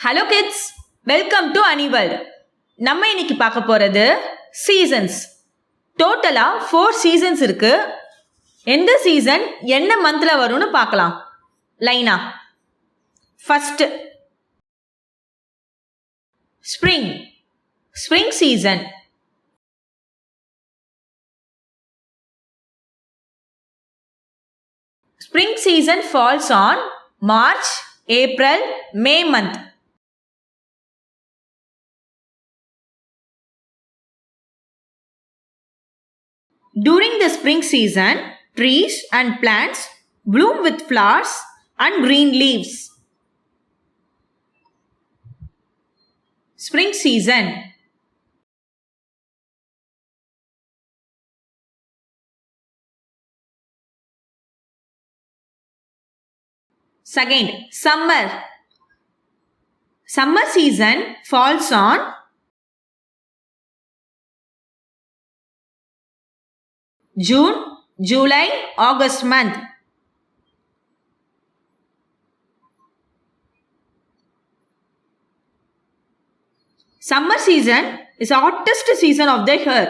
Hello kids, welcome to அனிவல். நம்ம இன்னைக்கு பார்க்க போகிறது சீசன்ஸ். டோட்டலாக 4 சீசன்ஸ் இருக்கு. எந்த சீசன் என்ன மந்தில் வரும்னு பார்க்கலாம். லைனா first spring. Spring season. Spring season falls on March, April, May month. During the spring season, trees and plants bloom with flowers and green leaves. Spring season. Second, summer. Summer season falls on June, July, August month. Summer season is the hottest season of the year.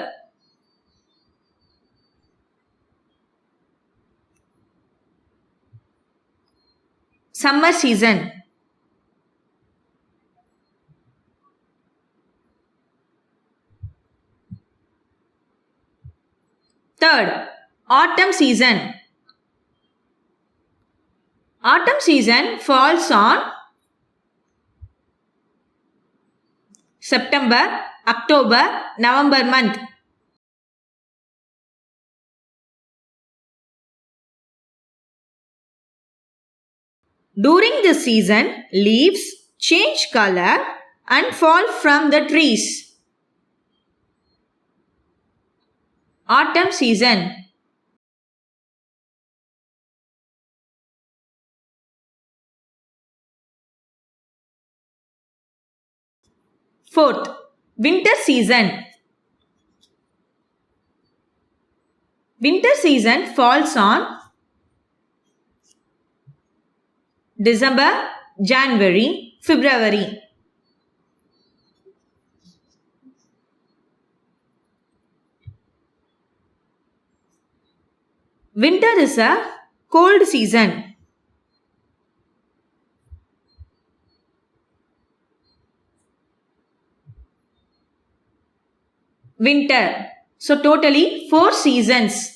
Summer season. Third, autumn season. Autumn season falls on September, October, November month. During this season, leaves change color and fall from the trees. Autumn season. Fourth, winter season. Winter season falls on December, January, February. Winter is a cold season. Winter. So totally 4 seasons.